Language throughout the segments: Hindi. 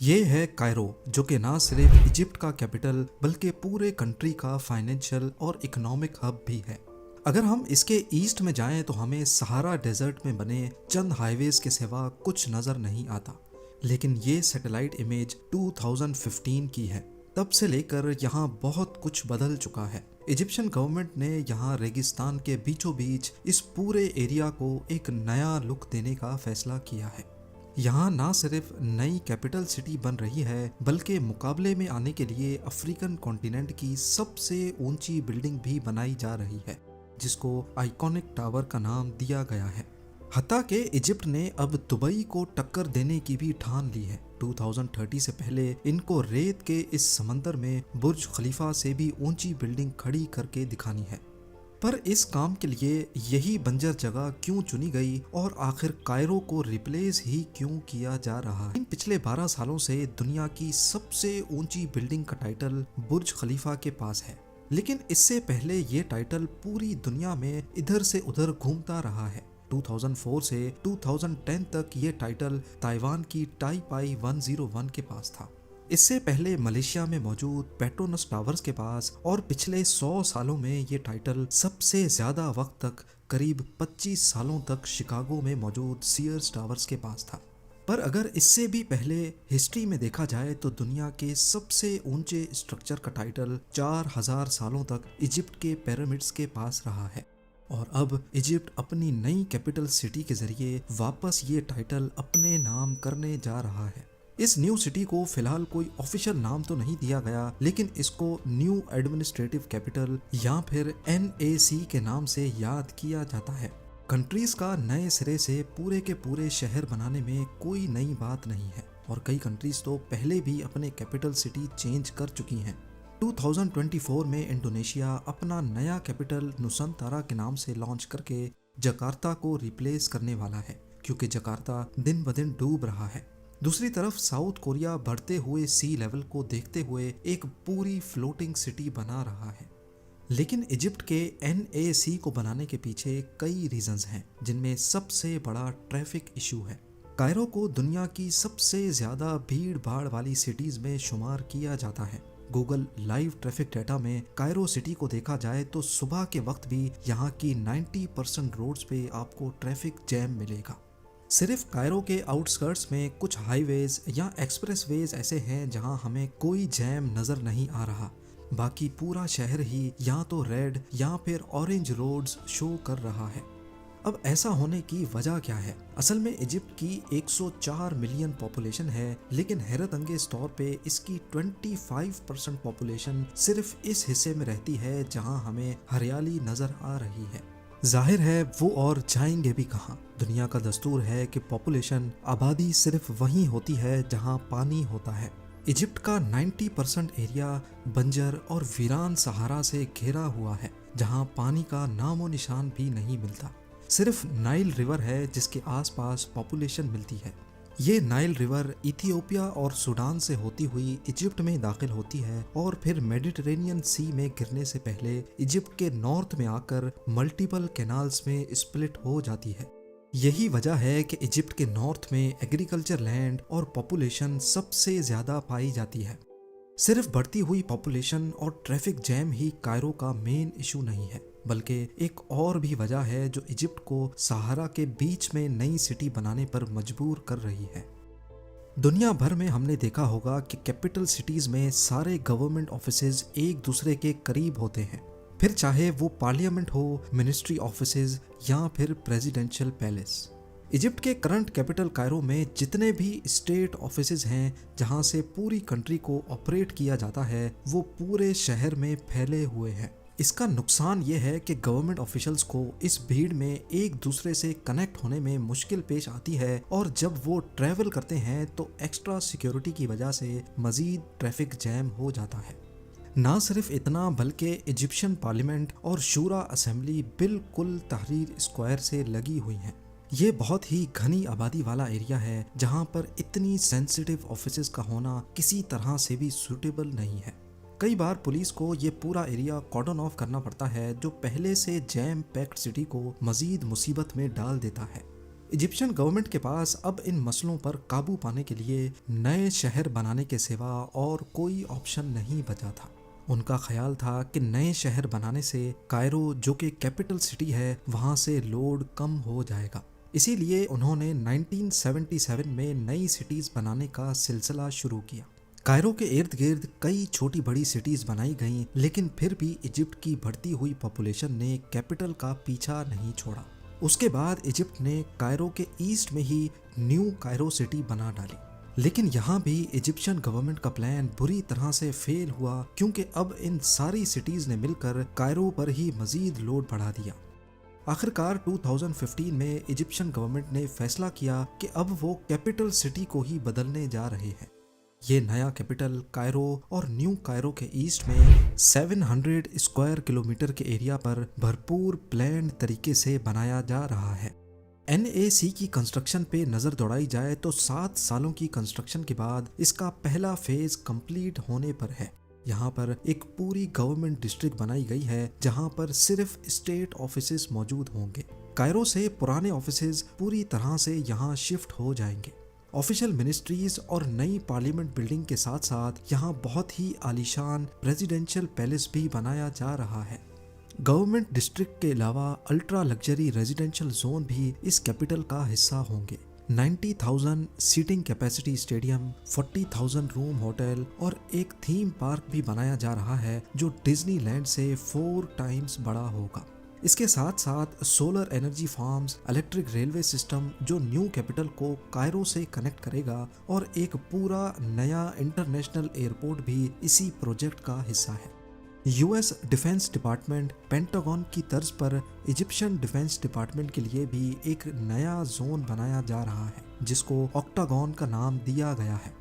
ये है कायरो, जो कि ना सिर्फ इजिप्ट का कैपिटल बल्कि पूरे कंट्री का फाइनेंशियल और इकोनॉमिक हब भी है। अगर हम इसके ईस्ट में जाएं तो हमें सहारा डेजर्ट में बने चंद हाईवेज के सिवा कुछ नजर नहीं आता। लेकिन ये सैटेलाइट इमेज 2015 की है। तब से लेकर यहाँ बहुत कुछ बदल चुका है। इजिप्शियन गवर्नमेंट ने यहाँ रेगिस्तान के बीचों बीच इस पूरे एरिया को एक नया लुक देने का फैसला किया है। यहाँ ना सिर्फ नई कैपिटल सिटी बन रही है बल्कि मुकाबले में आने के लिए अफ्रीकन कॉन्टिनेंट की सबसे ऊंची बिल्डिंग भी बनाई जा रही है, जिसको आइकॉनिक टावर का नाम दिया गया है। हत्ता के इजिप्ट ने अब दुबई को टक्कर देने की भी ठान ली है। 2030 से पहले इनको रेत के इस समंदर में बुर्ज खलीफा से भी ऊंची बिल्डिंग खड़ी करके दिखानी है। पर इस काम के लिए यही बंजर जगह क्यों चुनी गई और आखिर कायरो को रिप्लेस ही क्यों किया जा रहा है? पिछले 12 सालों से दुनिया की सबसे ऊंची बिल्डिंग का टाइटल बुर्ज खलीफा के पास है, लेकिन इससे पहले ये टाइटल पूरी दुनिया में इधर से उधर घूमता रहा है। 2004 से 2010 तक ये टाइटल ताइवान की टाइपाई 101 के पास था। इससे पहले मलेशिया में मौजूद पेट्रोनस टावर्स के पास, और पिछले 100 सालों में ये टाइटल सबसे ज्यादा वक्त तक करीब 25 सालों तक शिकागो में मौजूद सीयर्स टावर्स के पास था। पर अगर इससे भी पहले हिस्ट्री में देखा जाए तो दुनिया के सबसे ऊंचे स्ट्रक्चर का टाइटल 4000 सालों तक इजिप्ट के पिरामिड्स के पास रहा है। और अब इजिप्ट अपनी नई कैपिटल सिटी के जरिए वापस ये टाइटल अपने नाम करने जा रहा है। इस न्यू सिटी को फिलहाल कोई ऑफिशियल नाम तो नहीं दिया गया, लेकिन इसको न्यू एडमिनिस्ट्रेटिव कैपिटल या फिर NAC के नाम से याद किया जाता है। कंट्रीज का नए सिरे से पूरे के पूरे शहर बनाने में कोई नई बात नहीं है, और कई कंट्रीज तो पहले भी अपने कैपिटल सिटी चेंज कर चुकी हैं। 2024 में इंडोनेशिया अपना नया कैपिटल नुसंतारा के नाम से लॉन्च करके जकार्ता को रिप्लेस करने वाला है, क्योंकि जकार्ता दिन ब दिन डूब रहा है। दूसरी तरफ साउथ कोरिया बढ़ते हुए सी लेवल को देखते हुए एक पूरी फ्लोटिंग सिटी बना रहा है। लेकिन इजिप्ट के NAC को बनाने के पीछे कई रीजंस हैं, जिनमें सबसे बड़ा ट्रैफिक इशू है। कायरो को दुनिया की सबसे ज्यादा भीड़ भाड़ वाली सिटीज में शुमार किया जाता है। गूगल लाइव ट्रैफिक डेटा में कायरो सिटी को देखा जाए तो सुबह के वक्त भी यहाँ की 90% रोड्स पे आपको ट्रैफिक जैम मिलेगा। सिर्फ कायरो के आउटस्कर्ट्स में कुछ हाईवेज या एक्सप्रेसवेज ऐसे हैं जहां हमें कोई जैम नजर नहीं आ रहा, बाकी पूरा शहर ही या तो रेड या फिर ऑरेंज रोड्स शो कर रहा है। अब ऐसा होने की वजह क्या है? असल में इजिप्ट की 104 मिलियन पॉपुलेशन है, लेकिन हैरत अंगेज तौर पे इसकी 25% पॉपुलेशन सिर्फ इस हिस्से में रहती है जहां हमें हरियाली नजर आ रही है। जाहिर है वो और जाएंगे भी कहाँ। दुनिया का दस्तूर है कि पॉपुलेशन आबादी सिर्फ वहीं होती है जहां पानी होता है। इजिप्ट का 90% एरिया बंजर और वीरान सहारा से घिरा हुआ है, जहां पानी का नामो निशान भी नहीं मिलता। सिर्फ नाइल रिवर है जिसके आसपास पॉपुलेशन मिलती है। ये नाइल रिवर इथियोपिया और सूडान से होती हुई इजिप्ट में दाखिल होती है और फिर मेडिटेरेनियन सी में गिरने से पहले इजिप्ट के नॉर्थ में आकर मल्टीपल कैनाल्स में स्प्लिट हो जाती है। यही वजह है कि इजिप्ट के नॉर्थ में एग्रीकल्चर लैंड और पॉपुलेशन सबसे ज्यादा पाई जाती है। सिर्फ बढ़ती हुई पॉपुलेशन और ट्रैफिक जैम ही कायरो का मेन इशू नहीं है, बल्कि एक और भी वजह है जो इजिप्ट को सहारा के बीच में नई सिटी बनाने पर मजबूर कर रही है। दुनिया भर में हमने देखा होगा कि कैपिटल सिटीज में सारे गवर्नमेंट ऑफिसेज एक दूसरे के करीब होते हैं, फिर चाहे वो पार्लियामेंट हो, मिनिस्ट्री ऑफिसेज या फिर प्रेसिडेंशियल पैलेस। इजिप्ट के करंट कैपिटल कायरो में जितने भी स्टेट ऑफिसेज हैं जहां से पूरी कंट्री को ऑपरेट किया जाता है, वो पूरे शहर में फैले हुए हैं। इसका नुकसान ये है कि गवर्नमेंट ऑफिशियल्स को इस भीड़ में एक दूसरे से कनेक्ट होने में मुश्किल पेश आती है, और जब वो ट्रैवल करते हैं तो एक्स्ट्रा सिक्योरिटी की वजह से मजीद ट्रैफिक जैम हो जाता है। ना सिर्फ इतना, बल्कि इजिप्शियन पार्लियामेंट और शूरा असेंबली बिल्कुल तहरीर स्क्वायर से लगी हुई हैं। ये बहुत ही घनी आबादी वाला एरिया है जहां पर इतनी सेंसिटिव ऑफिसेज का होना किसी तरह से भी सूटेबल नहीं है। कई बार पुलिस को ये पूरा एरिया कॉर्डन ऑफ करना पड़ता है, जो पहले से जैम पैक्ड सिटी को मजीद मुसीबत में डाल देता है। इजिप्शियन गवर्नमेंट के पास अब इन मसलों पर काबू पाने के लिए नए शहर बनाने के सिवा और कोई ऑप्शन नहीं बचा था। उनका ख्याल था कि नए शहर बनाने से कायरो, जो कि कैपिटल सिटी है, वहां से लोड कम हो जाएगा। इसीलिए उन्होंने 1977 में नई सिटीज बनाने का सिलसिला शुरू किया। कायरो के इर्द गिर्द कई छोटी बड़ी सिटीज बनाई गईं, लेकिन फिर भी इजिप्ट की बढ़ती हुई पॉपुलेशन ने कैपिटल का पीछा नहीं छोड़ा। उसके बाद इजिप्ट ने कायरो के ईस्ट में ही न्यू कायरो सिटी बना डाली। लेकिन यहाँ भी इजिप्शियन गवर्नमेंट का प्लान बुरी तरह से फेल हुआ, क्योंकि अब इन सारी सिटीज ने मिलकर कायरो पर ही मजीद लोड बढ़ा दिया। आखिरकार 2015 में इजिप्शियन गवर्नमेंट ने फैसला किया कि अब वो कैपिटल सिटी को ही बदलने जा रहे हैं। ये नया कैपिटल कायरो और न्यू कायरो के ईस्ट में 700 स्क्वायर किलोमीटर के एरिया पर भरपूर प्लान्ड तरीके से बनाया जा रहा है। NAC की कंस्ट्रक्शन पे नज़र दौड़ाई जाए तो 7 सालों की कंस्ट्रक्शन के बाद इसका पहला फेज कंप्लीट होने पर है। यहाँ पर एक पूरी गवर्नमेंट डिस्ट्रिक्ट बनाई गई है, जहाँ पर सिर्फ स्टेट ऑफिसेज मौजूद होंगे। कायरो से पुराने ऑफिसेज पूरी तरह से यहाँ शिफ्ट हो जाएंगे। ऑफिशियल मिनिस्ट्रीज और नई पार्लियामेंट बिल्डिंग के साथ साथ यहाँ बहुत ही आलीशान रेजिडेंशियल पैलेस भी बनाया जा रहा है। गवर्नमेंट डिस्ट्रिक्ट के अलावा अल्ट्रा लग्जरी रेजिडेंशियल जोन भी इस कैपिटल का हिस्सा होंगे। 90,000 seating capacity stadium, 40,000 room hotel और एक थीम पार्क भी बनाया जा रहा है, जो डिज्नीलैंड से 4 टाइम्स बड़ा होगा। इसके साथ साथ solar energy farms, electric railway system जो न्यू कैपिटल को कायरो से कनेक्ट करेगा, और एक पूरा नया इंटरनेशनल एयरपोर्ट भी इसी प्रोजेक्ट का हिस्सा है। US डिफेंस डिपार्टमेंट पेंटागन की तर्ज पर इजिप्शियन डिफेंस डिपार्टमेंट के लिए भी एक नया जोन बनाया जा रहा है, जिसको ऑक्टागन का नाम दिया गया है।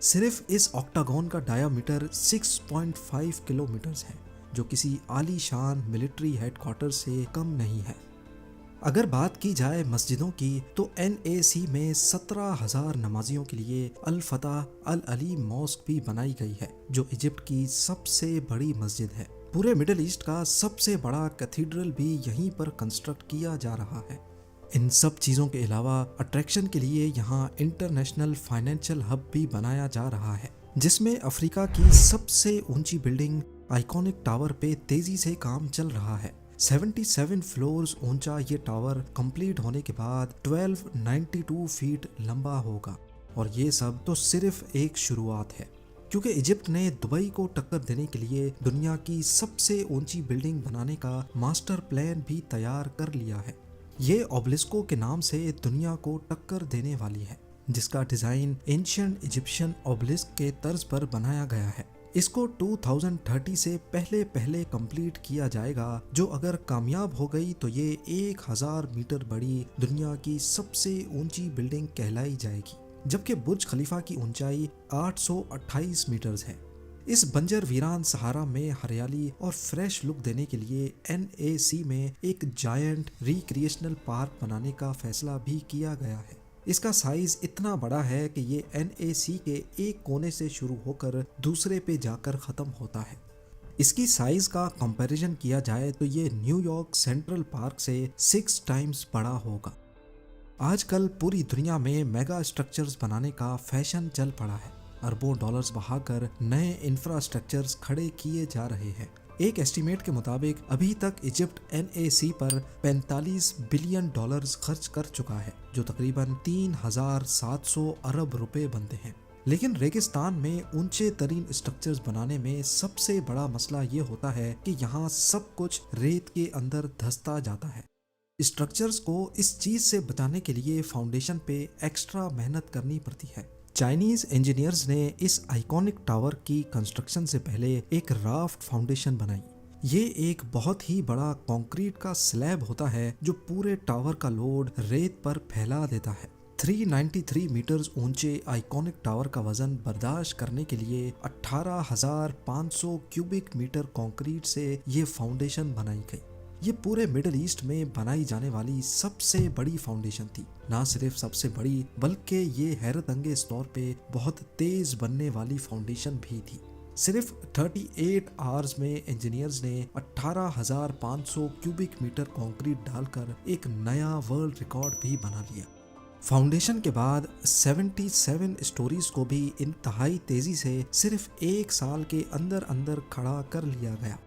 सिर्फ इस ऑक्टागन का डायामीटर 6.5 किलोमीटर है, जो किसी आलीशान मिलिट्री हेडक्वार्टर से कम नहीं है। अगर बात की जाए मस्जिदों की, तो NAC में 17,000 नमाजियों के लिए अल फतह अल अली मॉस्क भी बनाई गई है, जो इजिप्ट की सबसे बड़ी मस्जिद है। पूरे मिडिल ईस्ट का सबसे बड़ा कैथीड्रल भी यहीं पर कंस्ट्रक्ट किया जा रहा है। इन सब चीज़ों के अलावा अट्रैक्शन के लिए यहाँ इंटरनेशनल फाइनेंशियल हब भी बनाया जा रहा है, जिसमें अफ्रीका की सबसे ऊंची बिल्डिंग आइकॉनिक टावर पे तेजी से काम चल रहा है। 77 फ्लोर्स ऊंचा ये टावर कंप्लीट होने के बाद 1292 फीट लंबा होगा। और ये सब तो सिर्फ एक शुरुआत है, क्योंकि इजिप्ट ने दुबई को टक्कर देने के लिए दुनिया की सबसे ऊंची बिल्डिंग बनाने का मास्टर प्लान भी तैयार कर लिया है। ये ओबलिस्को के नाम से दुनिया को टक्कर देने वाली है, जिसका डिजाइन एंशिएंट इजिप्शियन ओबलिस्क के तर्ज पर बनाया गया है। इसको 2030 से पहले कंप्लीट किया जाएगा, जो अगर कामयाब हो गई तो ये 1000 मीटर बड़ी दुनिया की सबसे ऊंची बिल्डिंग कहलाई जाएगी, जबकि बुर्ज खलीफा की ऊंचाई 828 मीटर्स है। इस बंजर वीरान सहारा में हरियाली और फ्रेश लुक देने के लिए NAC में एक जायंट रिक्रिएशनल पार्क बनाने का फैसला भी किया गया है। इसका साइज इतना बड़ा है कि ये NAC के एक कोने से शुरू होकर दूसरे पे जाकर खत्म होता है। इसकी साइज का कंपैरिजन किया जाए तो ये न्यूयॉर्क सेंट्रल पार्क से 6 टाइम्स बड़ा होगा। आजकल पूरी दुनिया में मेगा स्ट्रक्चर्स बनाने का फैशन चल पड़ा है। अरबों डॉलर्स बहाकर नए इंफ्रास्ट्रक्चर्स खड़े किए जा रहे हैं। एक एस्टीमेट के मुताबिक अभी तक इजिप्ट NAC पर 45 बिलियन डॉलर्स खर्च कर चुका है, जो तकरीबन 3700 अरब रुपए बनते हैं। लेकिन रेगिस्तान में ऊंचे तरीन स्ट्रक्चर्स बनाने में सबसे बड़ा मसला ये होता है कि यहाँ सब कुछ रेत के अंदर धंसता जाता है। स्ट्रक्चर्स को इस चीज से बचाने के लिए फाउंडेशन पे एक्स्ट्रा मेहनत करनी पड़ती है। चाइनीज इंजीनियर्स ने इस आइकॉनिक टावर की कंस्ट्रक्शन से पहले एक राफ्ट फाउंडेशन बनाई। ये एक बहुत ही बड़ा कंक्रीट का स्लैब होता है जो पूरे टावर का लोड रेत पर फैला देता है। 393 मीटर्स ऊंचे आइकॉनिक टावर का वजन बर्दाश्त करने के लिए 18,500 क्यूबिक मीटर कंक्रीट से ये फाउंडेशन बनाई गई। ये पूरे मिडिल ईस्ट में बनाई जाने वाली सबसे बड़ी फाउंडेशन थी। ना सिर्फ सबसे बड़ी, बल्कि ये हैरत अंगेज तौर पे बहुत तेज बनने वाली फाउंडेशन भी थी। सिर्फ 38 आवर्स में इंजीनियर्स ने 18,500 क्यूबिक मीटर कंक्रीट डालकर एक नया वर्ल्ड रिकॉर्ड भी बना लिया। फाउंडेशन के बाद 77 स्टोरीज को भी इंतहाई तेजी से सिर्फ एक साल के अंदर अंदर खड़ा कर लिया गया।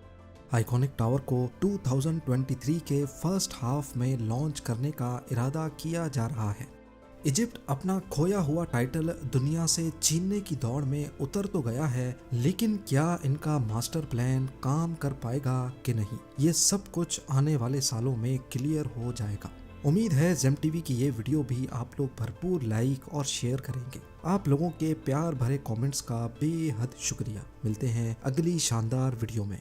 आइकॉनिक टावर को 2023 के फर्स्ट हाफ में लॉन्च करने का इरादा किया जा रहा है। इजिप्ट अपना खोया हुआ टाइटल दुनिया से छीनने की दौड़ में उतर तो गया है, लेकिन क्या इनका मास्टर प्लान काम कर पाएगा कि नहीं, ये सब कुछ आने वाले सालों में क्लियर हो जाएगा। उम्मीद है जेम टीवी की ये वीडियो भी आप लोग भरपूर लाइक और शेयर करेंगे। आप लोगों के प्यार भरे कमेंट्स का बेहद शुक्रिया। मिलते हैं अगली शानदार वीडियो में।